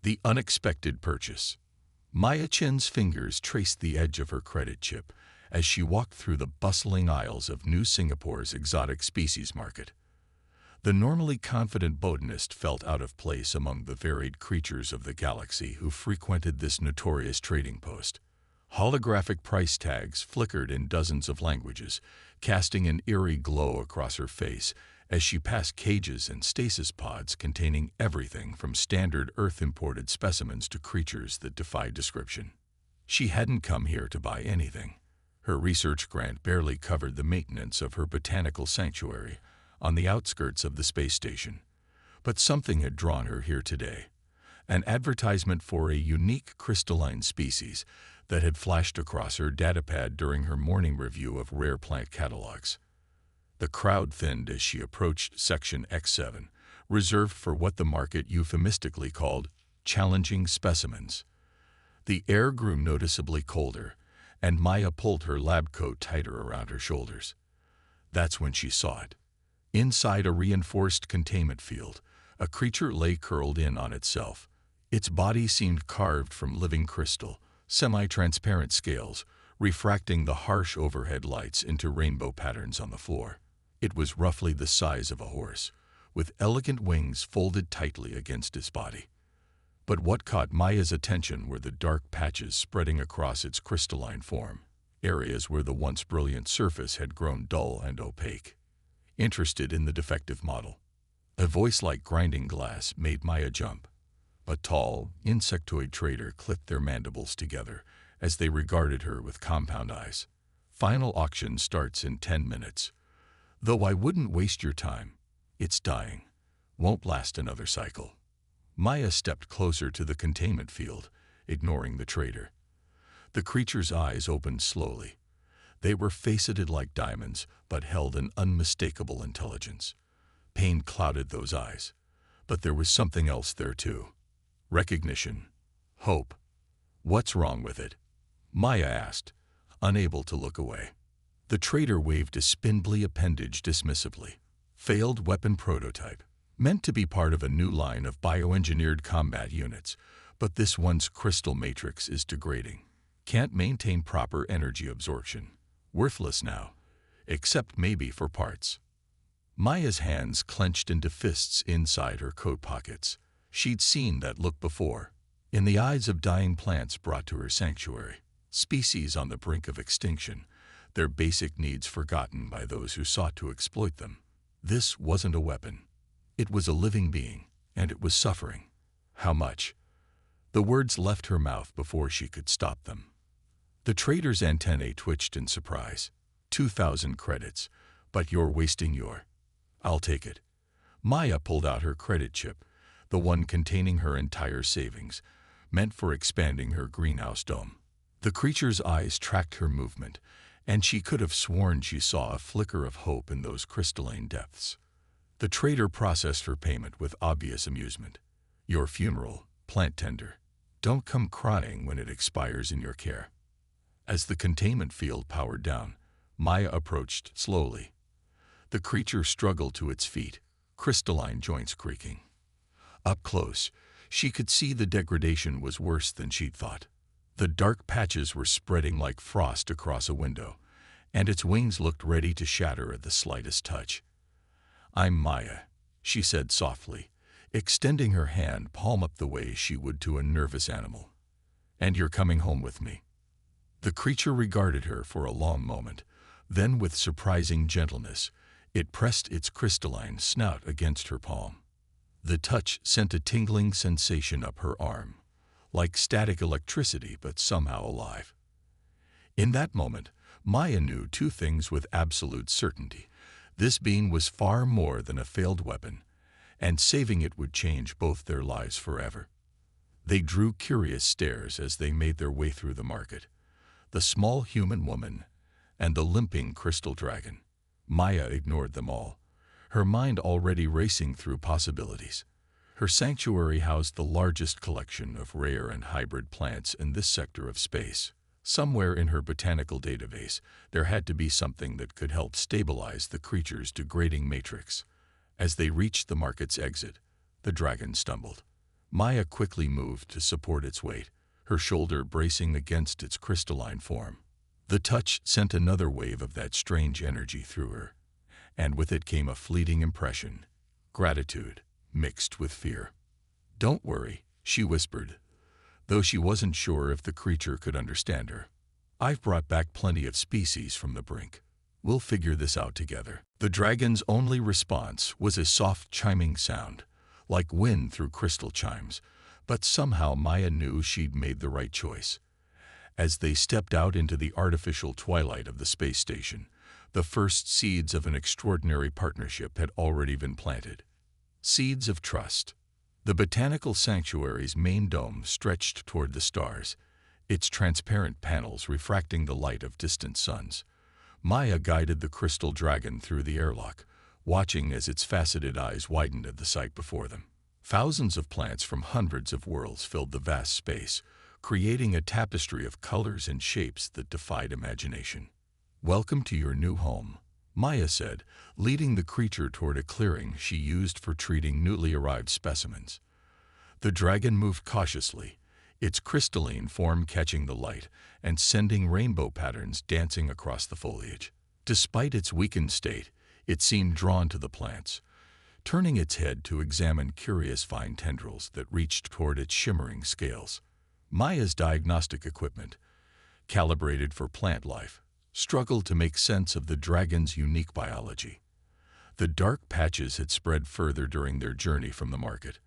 The unexpected purchase. Maya Chen's fingers traced the edge of her credit chip as she walked through the bustling aisles of New Singapore's exotic species market. The normally confident botanist felt out of place among the varied creatures of the galaxy who frequented this notorious trading post. Holographic price tags flickered in dozens of languages, casting an eerie glow across her face as she passed cages and stasis pods containing everything from standard Earth-imported specimens to creatures that defied description. She hadn't come here to buy anything. Her research grant barely covered the maintenance of her botanical sanctuary on the outskirts of the space station. But something had drawn her here today. An advertisement for a unique crystalline species that had flashed across her datapad during her morning review of rare plant catalogs. The crowd thinned as she approached Section X7, reserved for what the market euphemistically called challenging specimens. The air grew noticeably colder, and Maya pulled her lab coat tighter around her shoulders. That's when she saw it. Inside a reinforced containment field, a creature lay curled in on itself. Its body seemed carved from living crystal, semi-transparent scales, refracting the harsh overhead lights into rainbow patterns on the floor. It was roughly the size of a horse, with elegant wings folded tightly against its body. But what caught Maya's attention were the dark patches spreading across its crystalline form, areas where the once brilliant surface had grown dull and opaque. Interested in the defective model. A voice like grinding glass made Maya jump. A tall, insectoid trader clipped their mandibles together as they regarded her with compound eyes. Final auction starts in 10 minutes. Though I wouldn't waste your time. It's dying. Won't last another cycle. Maya stepped closer to the containment field, ignoring the trader. The creature's eyes opened slowly. They were faceted like diamonds, but held an unmistakable intelligence. Pain clouded those eyes. But there was something else there too. Recognition. Hope. What's wrong with it? Maya asked, unable to look away. The trader waved a spindly appendage dismissively. Failed weapon prototype. Meant to be part of a new line of bioengineered combat units, but this one's crystal matrix is degrading. Can't maintain proper energy absorption. Worthless now, except maybe for parts. Maya's hands clenched into fists inside her coat pockets. She'd seen that look before, in the eyes of dying plants brought to her sanctuary. Species on the brink of extinction, their basic needs forgotten by those who sought to exploit them. This wasn't a weapon. It was a living being, and it was suffering. How much? The words left her mouth before she could stop them. The trader's antennae twitched in surprise. 2,000 credits, but you're wasting your... I'll take it. Maya pulled out her credit chip, the one containing her entire savings, meant for expanding her greenhouse dome. The creature's eyes tracked her movement, and she could have sworn she saw a flicker of hope in those crystalline depths. The trader processed her payment with obvious amusement. Your funeral, plant tender. Don't come crying when it expires in your care. As the containment field powered down, Maya approached slowly. The creature struggled to its feet, crystalline joints creaking. Up close, she could see the degradation was worse than she'd thought. The dark patches were spreading like frost across a window, and its wings looked ready to shatter at the slightest touch. I'm Maya, she said softly, extending her hand palm up the way she would to a nervous animal. And you're coming home with me. The creature regarded her for a long moment. Then, with surprising gentleness, it pressed its crystalline snout against her palm. The touch sent a tingling sensation up her arm, like static electricity but somehow alive. In that moment, Maya knew two things with absolute certainty. This being was far more than a failed weapon, and saving it would change both their lives forever. They drew curious stares as they made their way through the market. The small human woman, and the limping crystal dragon. Maya ignored them all, her mind already racing through possibilities. Her sanctuary housed the largest collection of rare and hybrid plants in this sector of space. Somewhere in her botanical database, there had to be something that could help stabilize the creature's degrading matrix. As they reached the market's exit, the dragon stumbled. Maya quickly moved to support its weight, her shoulder bracing against its crystalline form. The touch sent another wave of that strange energy through her, and with it came a fleeting impression, gratitude mixed with fear. "Don't worry," she whispered, though she wasn't sure if the creature could understand her. "I've brought back plenty of species from the brink. We'll figure this out together." The dragon's only response was a soft chiming sound, like wind through crystal chimes, but somehow Maya knew she'd made the right choice. As they stepped out into the artificial twilight of the space station, the first seeds of an extraordinary partnership had already been planted. Seeds of trust. The botanical sanctuary's main dome stretched toward the stars, its transparent panels refracting the light of distant suns. Maya guided the crystal dragon through the airlock, watching as its faceted eyes widened at the sight before them. Thousands of plants from hundreds of worlds filled the vast space, creating a tapestry of colors and shapes that defied imagination. "Welcome to your new home," Maya said, leading the creature toward a clearing she used for treating newly arrived specimens. The dragon moved cautiously, its crystalline form catching the light and sending rainbow patterns dancing across the foliage. Despite its weakened state, it seemed drawn to the plants, turning its head to examine curious fine tendrils that reached toward its shimmering scales. Maya's diagnostic equipment, calibrated for plant life, struggled to make sense of the dragon's unique biology. The dark patches had spread further during their journey from the market,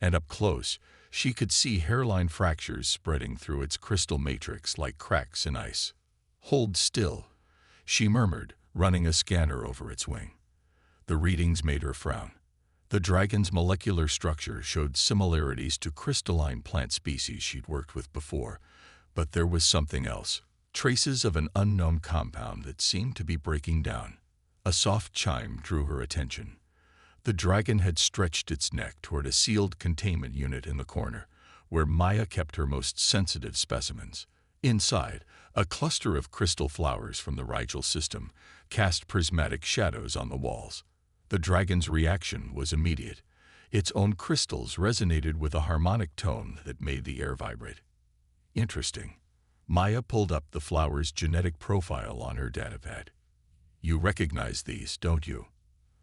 and up close, she could see hairline fractures spreading through its crystal matrix like cracks in ice. "Hold still," she murmured, running a scanner over its wing. The readings made her frown. The dragon's molecular structure showed similarities to crystalline plant species she'd worked with before, but there was something else. Traces of an unknown compound that seemed to be breaking down. A soft chime drew her attention. The dragon had stretched its neck toward a sealed containment unit in the corner, where Maya kept her most sensitive specimens. Inside, a cluster of crystal flowers from the Rigel system cast prismatic shadows on the walls. The dragon's reaction was immediate. Its own crystals resonated with a harmonic tone that made the air vibrate. "Interesting." Maya pulled up the flower's genetic profile on her datapad. "You recognize these, don't you?"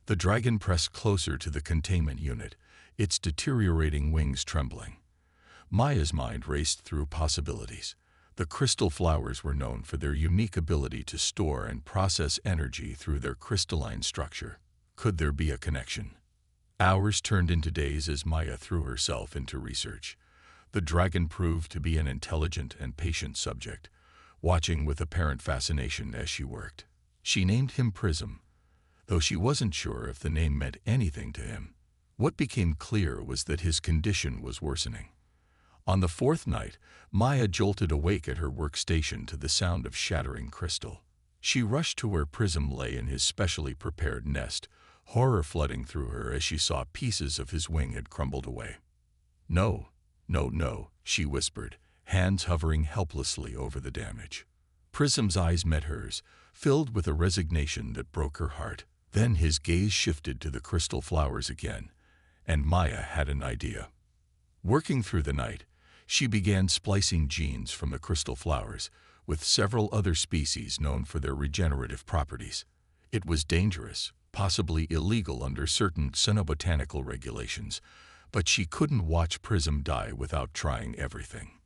The dragon pressed closer to the containment unit, its deteriorating wings trembling. Maya's mind raced through possibilities. The crystal flowers were known for their unique ability to store and process energy through their crystalline structure. Could there be a connection? Hours turned into days as Maya threw herself into research. The dragon proved to be an intelligent and patient subject, watching with apparent fascination as she worked. She named him Prism, though she wasn't sure if the name meant anything to him. What became clear was that his condition was worsening. On the fourth night, Maya jolted awake at her workstation to the sound of shattering crystal. She rushed to where Prism lay in his specially prepared nest, horror flooding through her as she saw pieces of his wing had crumbled away. "No, no, no," she whispered, hands hovering helplessly over the damage. Prism's eyes met hers, filled with a resignation that broke her heart. Then his gaze shifted to the crystal flowers again, and Maya had an idea. Working through the night, she began splicing genes from the crystal flowers with several other species known for their regenerative properties. It was dangerous, possibly illegal under certain xenobotanical regulations, but she couldn't watch Prism die without trying everything.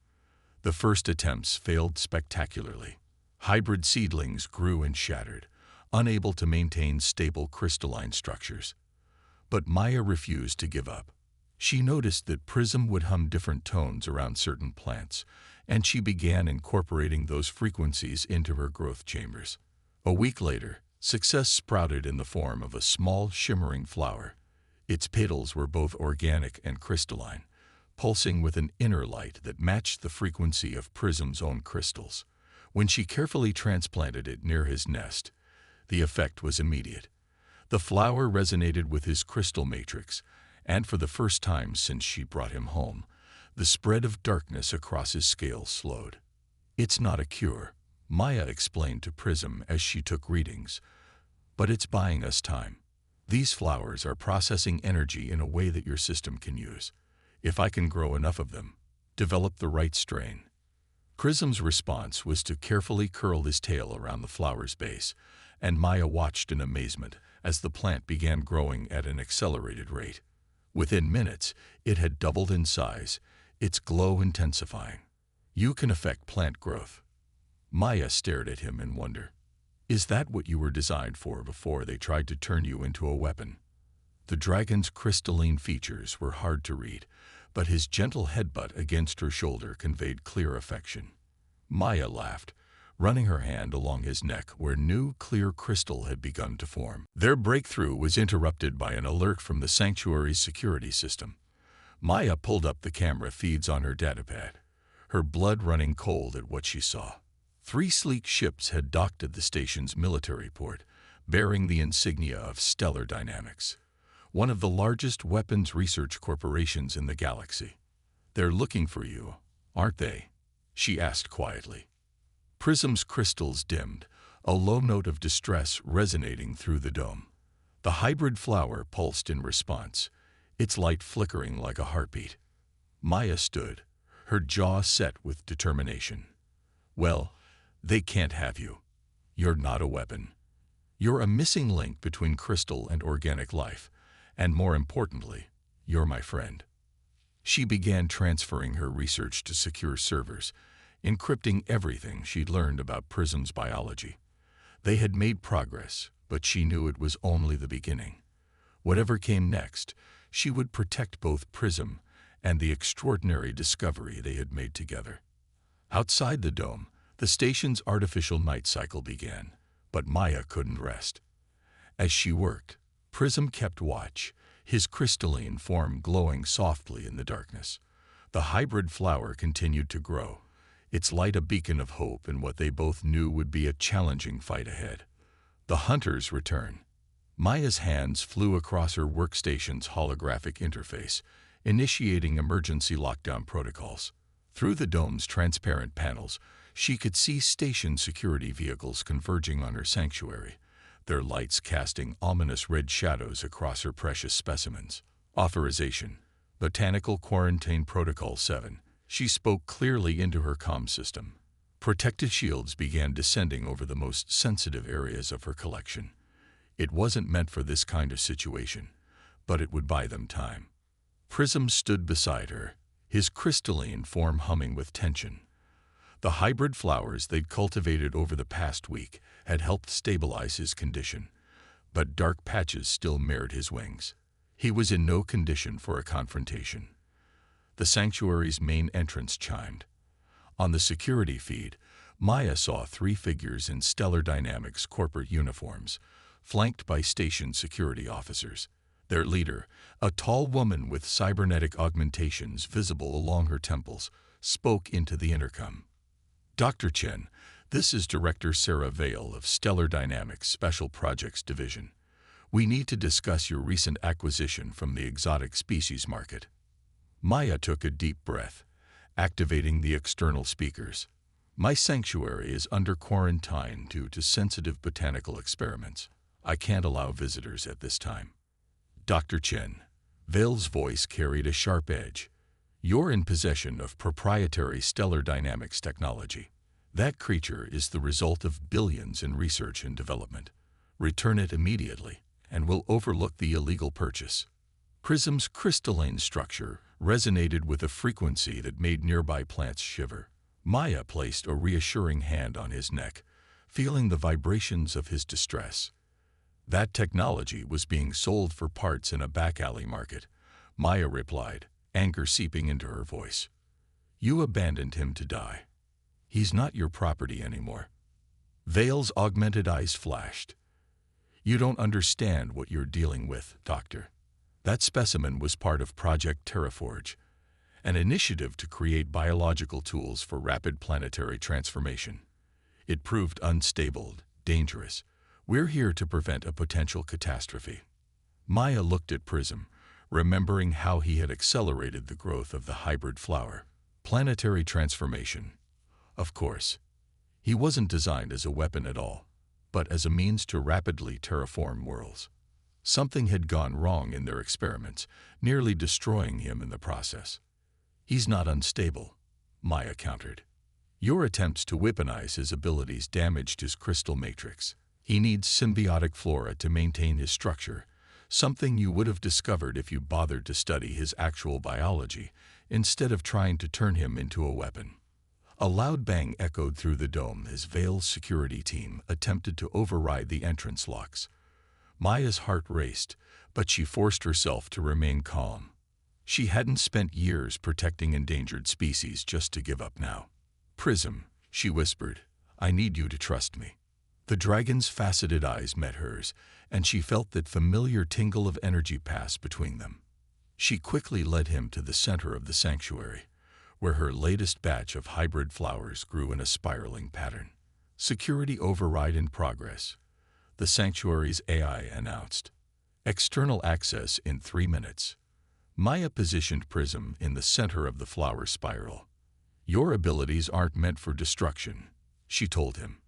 The first attempts failed spectacularly. Hybrid seedlings grew and shattered, unable to maintain stable crystalline structures. But Maya refused to give up. She noticed that Prism would hum different tones around certain plants, and she began incorporating those frequencies into her growth chambers. A week later, success sprouted in the form of a small, shimmering flower. Its petals were both organic and crystalline, pulsing with an inner light that matched the frequency of Prism's own crystals. When she carefully transplanted it near his nest, the effect was immediate. The flower resonated with his crystal matrix, and for the first time since she brought him home, the spread of darkness across his scales slowed. "It's not a cure," Maya explained to Prism as she took readings, "but it's buying us time. These flowers are processing energy in a way that your system can use. If I can grow enough of them, develop the right strain. Prism's response was to carefully curl his tail around the flower's base, and Maya watched in amazement as the plant began growing at an accelerated rate. Within minutes, it had doubled in size, its glow intensifying. You can affect plant growth. Maya stared at him in wonder. Is that what you were designed for before they tried to turn you into a weapon? The dragon's crystalline features were hard to read, but his gentle headbutt against her shoulder conveyed clear affection. Maya laughed, running her hand along his neck where new, clear crystal had begun to form. Their breakthrough was interrupted by an alert from the sanctuary's security system. Maya pulled up the camera feeds on her datapad, her blood running cold at what she saw. 3 sleek ships had docked at the station's military port, bearing the insignia of Stellar Dynamics, one of the largest weapons research corporations in the galaxy. They're looking for you, aren't they? She asked quietly. Prism's crystals dimmed, a low note of distress resonating through the dome. The hybrid flower pulsed in response, its light flickering like a heartbeat. Maya stood, her jaw set with determination. Well, they can't have you. You're not a weapon. You're a missing link between crystal and organic life, and more importantly, you're my friend. She began transferring her research to secure servers, encrypting everything she'd learned about Prism's biology. They had made progress, but she knew it was only the beginning. Whatever came next, she would protect both Prism and the extraordinary discovery they had made together. Outside the dome, the station's artificial night cycle began, but Maya couldn't rest. As she worked, Prism kept watch, his crystalline form glowing softly in the darkness. The hybrid flower continued to grow, its light a beacon of hope in what they both knew would be a challenging fight ahead. The hunter's return. Maya's hands flew across her workstation's holographic interface, initiating emergency lockdown protocols. Through the dome's transparent panels, she could see station security vehicles converging on her sanctuary, their lights casting ominous red shadows across her precious specimens. Authorization. Botanical Quarantine Protocol 7. She spoke clearly into her comm system. Protective shields began descending over the most sensitive areas of her collection. It wasn't meant for this kind of situation, but it would buy them time. Prism stood beside her, his crystalline form humming with tension. The hybrid flowers they'd cultivated over the past week had helped stabilize his condition, but dark patches still marred his wings. He was in no condition for a confrontation. The sanctuary's main entrance chimed. On the security feed, Maya saw 3 figures in Stellar Dynamics corporate uniforms, flanked by station security officers. Their leader, a tall woman with cybernetic augmentations visible along her temples, spoke into the intercom. Dr. Chen, this is Director Sarah Vale of Stellar Dynamics Special Projects Division. We need to discuss your recent acquisition from the exotic species market. Maya took a deep breath, activating the external speakers. My sanctuary is under quarantine due to sensitive botanical experiments. I can't allow visitors at this time. Dr. Chen, Vale's voice carried a sharp edge. You're in possession of proprietary Stellar Dynamics technology. That creature is the result of billions in research and development. Return it immediately, and we'll overlook the illegal purchase. Prism's crystalline structure resonated with a frequency that made nearby plants shiver. Maya placed a reassuring hand on his neck, feeling the vibrations of his distress. That technology was being sold for parts in a back-alley market, Maya replied, anger seeping into her voice. You abandoned him to die. He's not your property anymore. Vale's augmented eyes flashed. You don't understand what you're dealing with, Doctor. That specimen was part of Project Terraforge, an initiative to create biological tools for rapid planetary transformation. It proved unstable, dangerous. We're here to prevent a potential catastrophe. Maya looked at Prism, remembering how he had accelerated the growth of the hybrid flower. Planetary transformation. Of course, he wasn't designed as a weapon at all, but as a means to rapidly terraform worlds. Something had gone wrong in their experiments, nearly destroying him in the process. "He's not unstable," Maya countered. "Your attempts to weaponize his abilities damaged his crystal matrix. He needs symbiotic flora to maintain his structure, something you would have discovered if you bothered to study his actual biology, instead of trying to turn him into a weapon." A loud bang echoed through the dome as Vale's security team attempted to override the entrance locks. Maya's heart raced, but she forced herself to remain calm. She hadn't spent years protecting endangered species just to give up now. "Prism," she whispered, "I need you to trust me." The dragon's faceted eyes met hers, and she felt that familiar tingle of energy pass between them. She quickly led him to the center of the sanctuary, where her latest batch of hybrid flowers grew in a spiraling pattern. "Security override in progress," the sanctuary's AI announced. "External access in 3 minutes." Maya positioned Prism in the center of the flower spiral. "Your abilities aren't meant for destruction," she told him.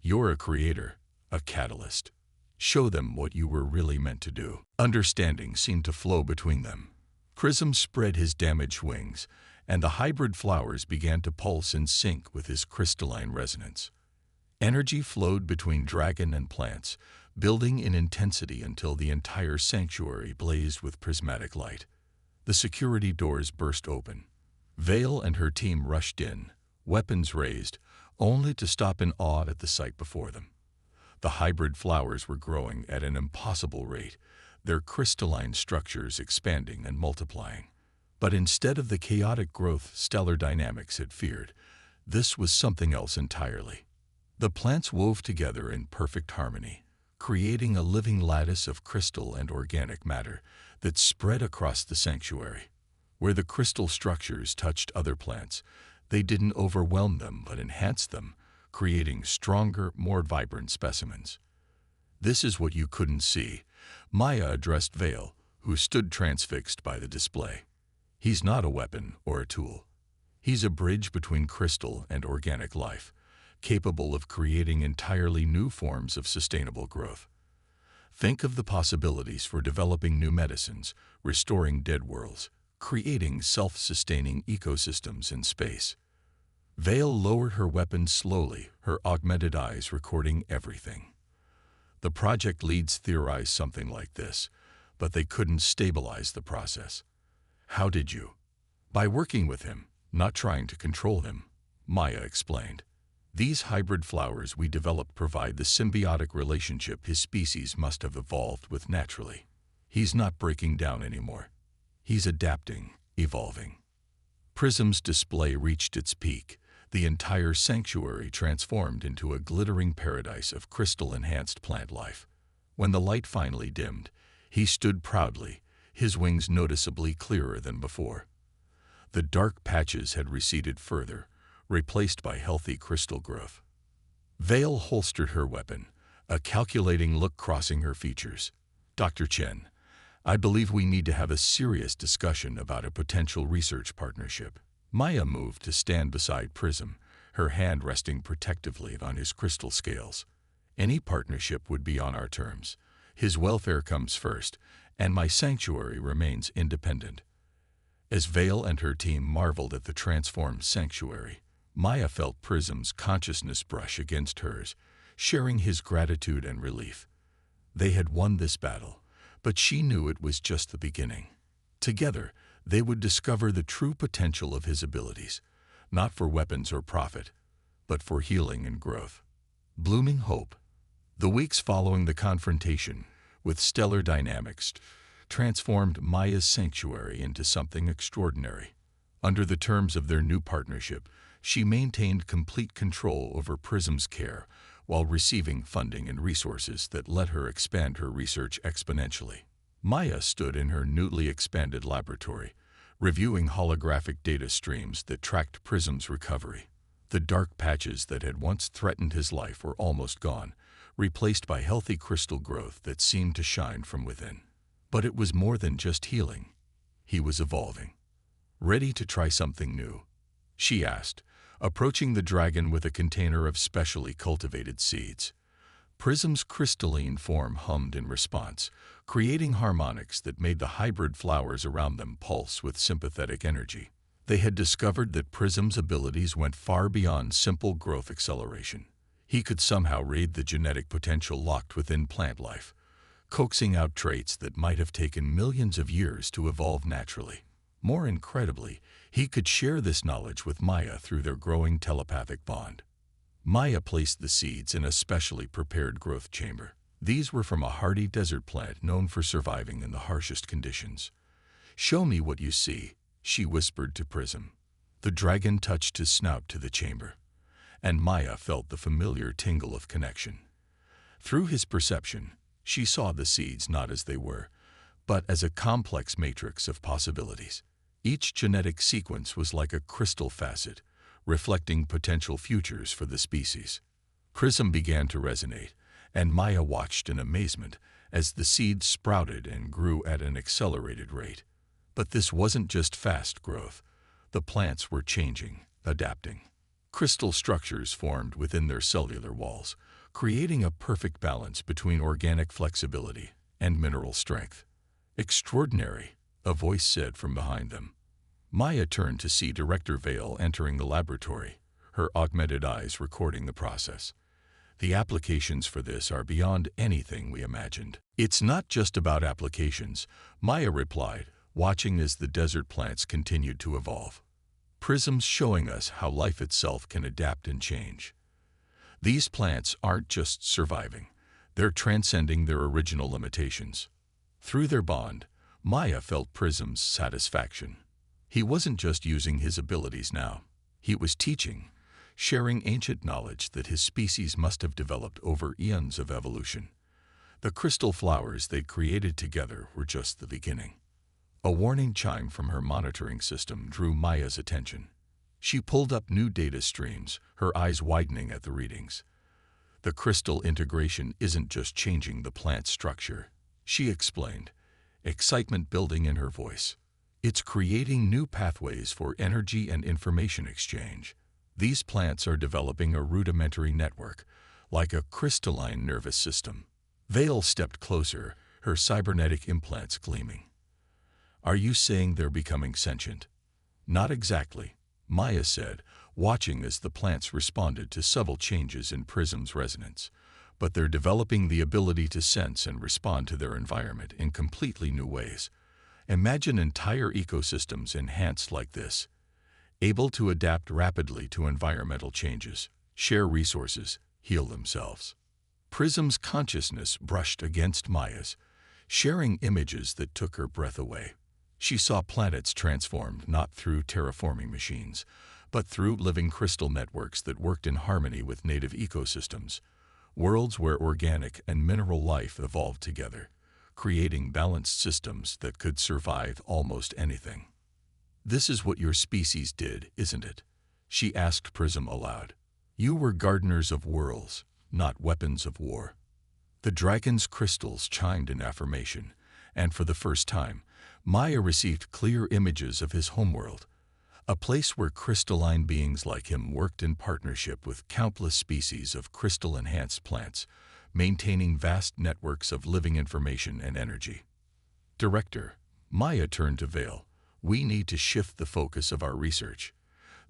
"You're a creator, a catalyst. Show them what you were really meant to do." Understanding seemed to flow between them. Prism spread his damaged wings, and the hybrid flowers began to pulse in sync with his crystalline resonance. Energy flowed between dragon and plants, building in intensity until the entire sanctuary blazed with prismatic light. The security doors burst open. Vale and her team rushed in, weapons raised, only to stop in awe at the sight before them. The hybrid flowers were growing at an impossible rate, their crystalline structures expanding and multiplying. But instead of the chaotic growth stellar dynamics had feared, this was something else entirely. The plants wove together in perfect harmony, creating a living lattice of crystal and organic matter that spread across the sanctuary. Where the crystal structures touched other plants, they didn't overwhelm them but enhanced them, creating stronger, more vibrant specimens. "This is what you couldn't see," Maya addressed Vale, who stood transfixed by the display. "He's not a weapon or a tool. He's a bridge between crystal and organic life, capable of creating entirely new forms of sustainable growth. Think of the possibilities for developing new medicines, restoring dead worlds, creating self-sustaining ecosystems in space." Vale lowered her weapon slowly, her augmented eyes recording everything. The project leads theorized something like this, but they couldn't stabilize the process. "How did you?" "By working with him, not trying to control him," Maya explained. "These hybrid flowers we developed provide the symbiotic relationship his species must have evolved with naturally. He's not breaking down anymore. He's adapting, evolving." Prism's display reached its peak. The entire sanctuary transformed into a glittering paradise of crystal-enhanced plant life. When the light finally dimmed, he stood proudly, his wings noticeably clearer than before. The dark patches had receded further, replaced by healthy crystal growth. Vale holstered her weapon, a calculating look crossing her features. "Dr. Chen, I believe we need to have a serious discussion about a potential research partnership." Maya moved to stand beside Prism, her hand resting protectively on his crystal scales. "Any partnership would be on our terms. His welfare comes first, and my sanctuary remains independent." As Vale and her team marveled at the transformed sanctuary, Maya felt Prism's consciousness brush against hers, sharing his gratitude and relief. They had won this battle, but she knew it was just the beginning. Together, they would discover the true potential of his abilities, not for weapons or profit, but for healing and growth. Blooming hope. The weeks following the confrontation with stellar dynamics transformed Maya's sanctuary into something extraordinary. Under the terms of their new partnership, she maintained complete control over Prism's care while receiving funding and resources that let her expand her research exponentially. Maya stood in her newly expanded laboratory, reviewing holographic data streams that tracked Prism's recovery. The dark patches that had once threatened his life were almost gone, replaced by healthy crystal growth that seemed to shine from within. But it was more than just healing. He was evolving. "Ready to try something new?" she asked, approaching the dragon with a container of specially cultivated seeds. Prism's crystalline form hummed in response, creating harmonics that made the hybrid flowers around them pulse with sympathetic energy. They had discovered that Prism's abilities went far beyond simple growth acceleration. He could somehow raid the genetic potential locked within plant life, coaxing out traits that might have taken millions of years to evolve naturally. More incredibly, he could share this knowledge with Maya through their growing telepathic bond. Maya placed the seeds in a specially prepared growth chamber. These were from a hardy desert plant known for surviving in the harshest conditions. "Show me what you see," she whispered to Prism. The dragon touched his snout to the chamber, and Maya felt the familiar tingle of connection. Through his perception, she saw the seeds not as they were, but as a complex matrix of possibilities. Each genetic sequence was like a crystal facet, reflecting potential futures for the species. Prism began to resonate, and Maya watched in amazement as the seeds sprouted and grew at an accelerated rate. But this wasn't just fast growth. The plants were changing, adapting. Crystal structures formed within their cellular walls, creating a perfect balance between organic flexibility and mineral strength. "Extraordinary," a voice said from behind them. Maya turned to see Director Vale entering the laboratory, her augmented eyes recording the process. "The applications for this are beyond anything we imagined." "It's not just about applications," Maya replied, watching as the desert plants continued to evolve. "Prism's showing us how life itself can adapt and change. These plants aren't just surviving, they're transcending their original limitations." Through their bond, Maya felt Prism's satisfaction. He wasn't just using his abilities now. He was teaching, sharing ancient knowledge that his species must have developed over eons of evolution. The crystal flowers they'd created together were just the beginning. A warning chime from her monitoring system drew Maya's attention. She pulled up new data streams, her eyes widening at the readings. "The crystal integration isn't just changing the plant structure," she explained, excitement building in her voice. "It's creating new pathways for energy and information exchange. These plants are developing a rudimentary network, like a crystalline nervous system." Vale stepped closer, her cybernetic implants gleaming. "Are you saying they're becoming sentient?" "Not exactly," Maya said, watching as the plants responded to subtle changes in Prism's resonance. "But they're developing the ability to sense and respond to their environment in completely new ways. Imagine entire ecosystems enhanced like this, able to adapt rapidly to environmental changes, share resources, heal themselves." Prism's consciousness brushed against Maya's, sharing images that took her breath away. She saw planets transformed not through terraforming machines, but through living crystal networks that worked in harmony with native ecosystems, worlds where organic and mineral life evolved together, creating balanced systems that could survive almost anything. "This is what your species did, isn't it?" she asked Prism aloud. "You were gardeners of worlds, not weapons of war." The dragon's crystals chimed in affirmation, and for the first time, Maya received clear images of his homeworld, a place where crystalline beings like him worked in partnership with countless species of crystal-enhanced plants, maintaining vast networks of living information and energy. "Director," Maya turned to Vale, "we need to shift the focus of our research.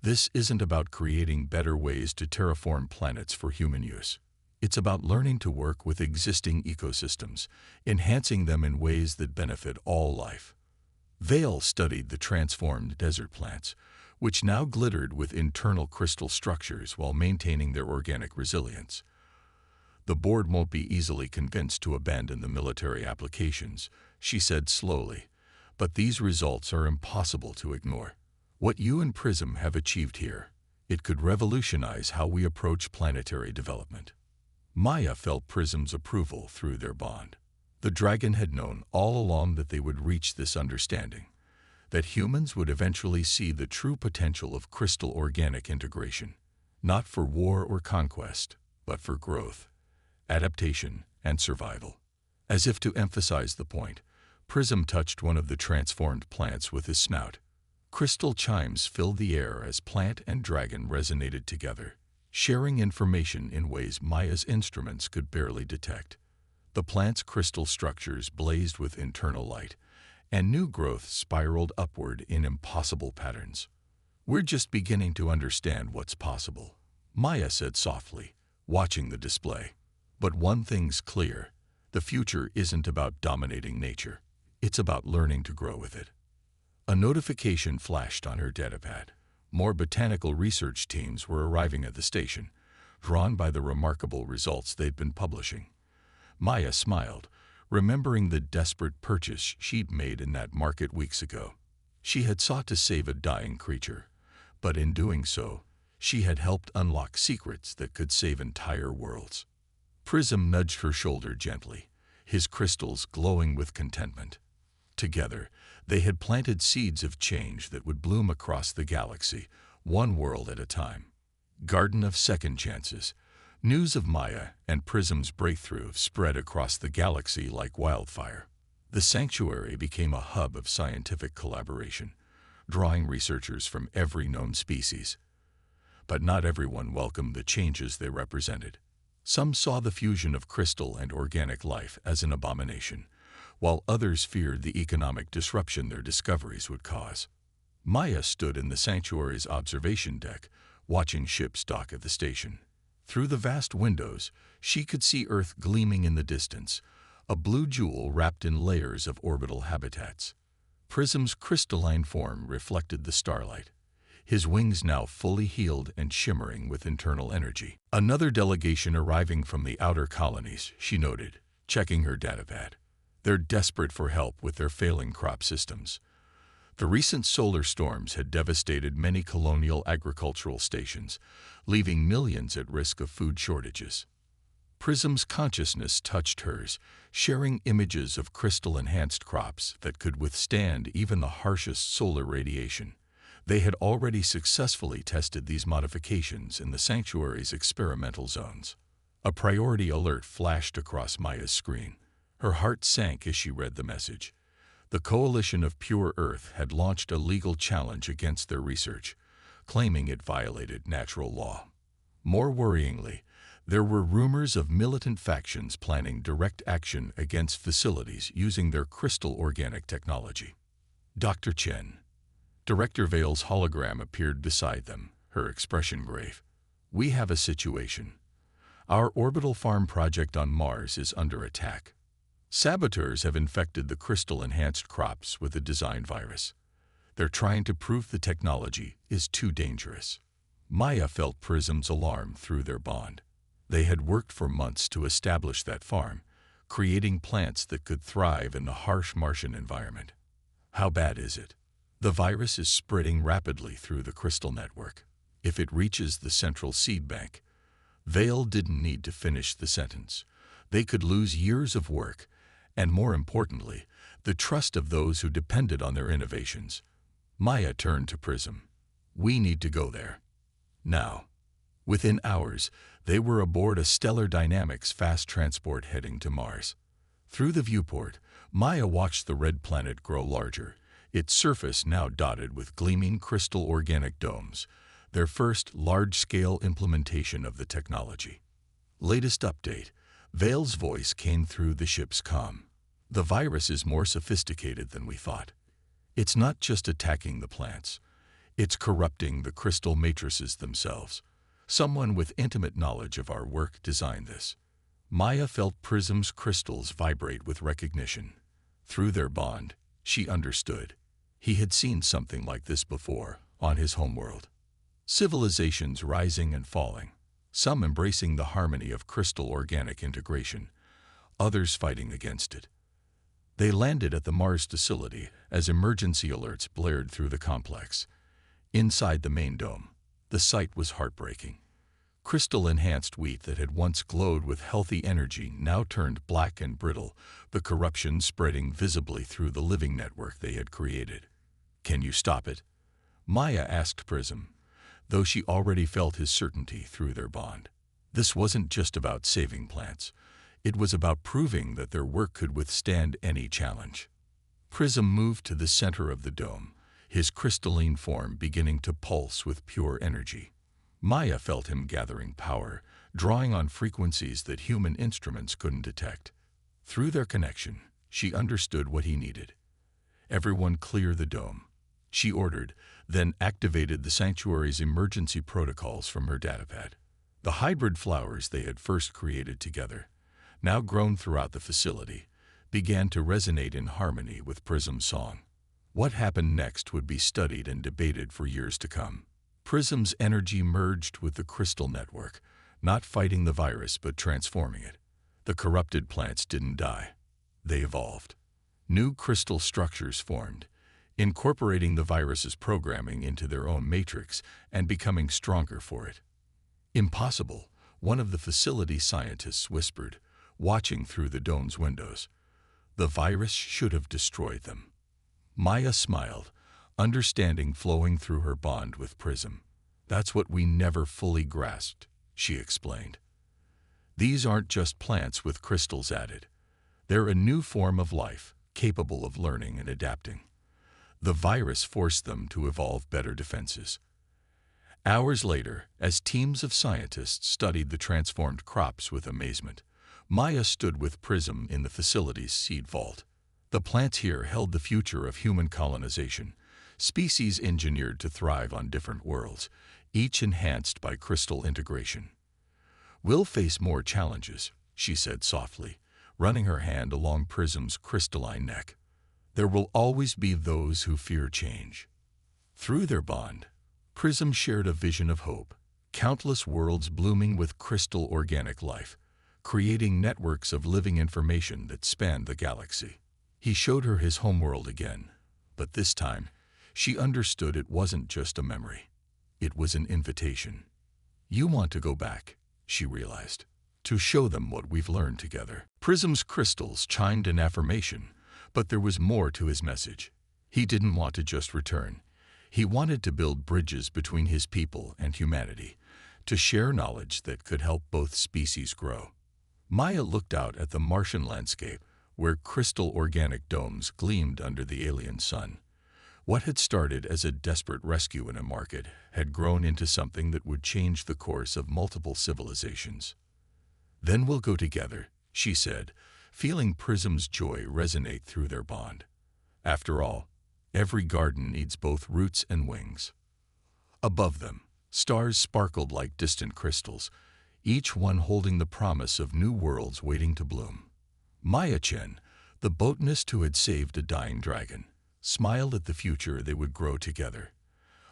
This isn't about creating better ways to terraform planets for human use. It's about learning to work with existing ecosystems, enhancing them in ways that benefit all life." Vale studied the transformed desert plants, which now glittered with internal crystal structures while maintaining their organic resilience. "The board won't be easily convinced to abandon the military applications," she said slowly, "but these results are impossible to ignore. What you and Prism have achieved here, it could revolutionize how we approach planetary development." Maya felt Prism's approval through their bond. The dragon had known all along that they would reach this understanding, that humans would eventually see the true potential of crystal organic integration, not for war or conquest, but for growth, adaptation, and survival. As if to emphasize the point, Prism touched one of the transformed plants with his snout. Crystal chimes filled the air as plant and dragon resonated together, sharing information in ways Maya's instruments could barely detect. The plant's crystal structures blazed with internal light, and new growth spiraled upward in impossible patterns. "We're just beginning to understand what's possible," Maya said softly, watching the display. "But one thing's clear: the future isn't about dominating nature. It's about learning to grow with it." A notification flashed on her datapad. More botanical research teams were arriving at the station, drawn by the remarkable results they'd been publishing. Maya smiled, remembering the desperate purchase she'd made in that market weeks ago. She had sought to save a dying creature, but in doing so, she had helped unlock secrets that could save entire worlds. Prism nudged her shoulder gently, his crystals glowing with contentment. Together, they had planted seeds of change that would bloom across the galaxy, one world at a time. Garden of Second Chances. News of Maya and Prism's breakthrough spread across the galaxy like wildfire. The sanctuary became a hub of scientific collaboration, drawing researchers from every known species. But not everyone welcomed the changes they represented. Some saw the fusion of crystal and organic life as an abomination, while others feared the economic disruption their discoveries would cause. Maya stood in the sanctuary's observation deck, watching ships dock at the station. Through the vast windows, she could see Earth gleaming in the distance, a blue jewel wrapped in layers of orbital habitats. Prism's crystalline form reflected the starlight, his wings now fully healed and shimmering with internal energy. "Another delegation arriving from the outer colonies," she noted, checking her datapad. "They're desperate for help with their failing crop systems." The recent solar storms had devastated many colonial agricultural stations, leaving millions at risk of food shortages. Prism's consciousness touched hers, sharing images of crystal-enhanced crops that could withstand even the harshest solar radiation. They had already successfully tested these modifications in the sanctuary's experimental zones. A priority alert flashed across Maya's screen. Her heart sank as she read the message. The Coalition of Pure Earth had launched a legal challenge against their research, claiming it violated natural law. More worryingly, there were rumors of militant factions planning direct action against facilities using their crystal organic technology. Dr. Chen. Director Vale's hologram appeared beside them, her expression grave. "We have a situation. Our orbital farm project on Mars is under attack. Saboteurs have infected the crystal-enhanced crops with a design virus. They're trying to prove the technology is too dangerous." Maya felt Prism's alarm through their bond. They had worked for months to establish that farm, creating plants that could thrive in the harsh Martian environment. "How bad is it?" "The virus is spreading rapidly through the crystal network. If it reaches the central seed bank..." Vale didn't need to finish the sentence. They could lose years of work, and more importantly, the trust of those who depended on their innovations. Maya turned to Prism. "We need to go there. Now." Within hours, they were aboard a Stellar Dynamics fast transport heading to Mars. Through the viewport, Maya watched the red planet grow larger, its surface now dotted with gleaming crystal organic domes, their first large-scale implementation of the technology. "Latest update." Vale's voice came through the ship's comm. "The virus is more sophisticated than we thought. It's not just attacking the plants. It's corrupting the crystal matrices themselves. Someone with intimate knowledge of our work designed this." Maya felt Prism's crystals vibrate with recognition. Through their bond, she understood. He had seen something like this before, on his homeworld. Civilizations rising and falling, some embracing the harmony of crystal-organic integration, others fighting against it. They landed at the Mars facility as emergency alerts blared through the complex. Inside the main dome, the sight was heartbreaking. Crystal-enhanced wheat that had once glowed with healthy energy now turned black and brittle, the corruption spreading visibly through the living network they had created. "Can you stop it?" Maya asked Prism, though she already felt his certainty through their bond. This wasn't just about saving plants. It was about proving that their work could withstand any challenge. Prism moved to the center of the dome, his crystalline form beginning to pulse with pure energy. Maya felt him gathering power, drawing on frequencies that human instruments couldn't detect. Through their connection, she understood what he needed. Everyone clear the dome, she ordered, then activated the sanctuary's emergency protocols from her datapad. The hybrid flowers they had first created together, now grown throughout the facility, began to resonate in harmony with Prism's song. What happened next would be studied and debated for years to come. Prism's energy merged with the crystal network, not fighting the virus but transforming it. The corrupted plants didn't die. They evolved. New crystal structures formed, incorporating the virus's programming into their own matrix and becoming stronger for it. Impossible, one of the facility scientists whispered, watching through the dome's windows. The virus should have destroyed them. Maya smiled, understanding flowing through her bond with Prism. That's what we never fully grasped, she explained. These aren't just plants with crystals added. They're a new form of life, capable of learning and adapting. The virus forced them to evolve better defenses. Hours later, as teams of scientists studied the transformed crops with amazement, Maya stood with Prism in the facility's seed vault. The plants here held the future of human colonization, species engineered to thrive on different worlds, each enhanced by crystal integration. "We'll face more challenges," she said softly, running her hand along Prism's crystalline neck. "There will always be those who fear change." Through their bond, Prism shared a vision of hope, countless worlds blooming with crystal organic life, creating networks of living information that spanned the galaxy. He showed her his homeworld again, but this time, she understood it wasn't just a memory. It was an invitation. "You want to go back," she realized, "to show them what we've learned together." Prism's crystals chimed in affirmation, but there was more to his message. He didn't want to just return. He wanted to build bridges between his people and humanity, to share knowledge that could help both species grow. Maya looked out at the Martian landscape, where crystal organic domes gleamed under the alien sun. What had started as a desperate rescue in a market had grown into something that would change the course of multiple civilizations. "Then we'll go together," she said, feeling Prism's joy resonate through their bond. After all, every garden needs both roots and wings. Above them, stars sparkled like distant crystals, each one holding the promise of new worlds waiting to bloom. Maya Chen, the botanist who had saved a dying dragon, smiled at the future they would grow together.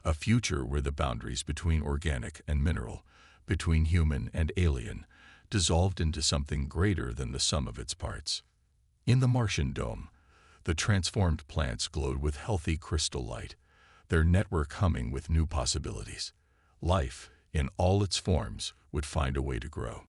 A future where the boundaries between organic and mineral, between human and alien, dissolved into something greater than the sum of its parts. In the Martian dome, the transformed plants glowed with healthy crystal light, their network humming with new possibilities. Life, in all its forms, would find a way to grow.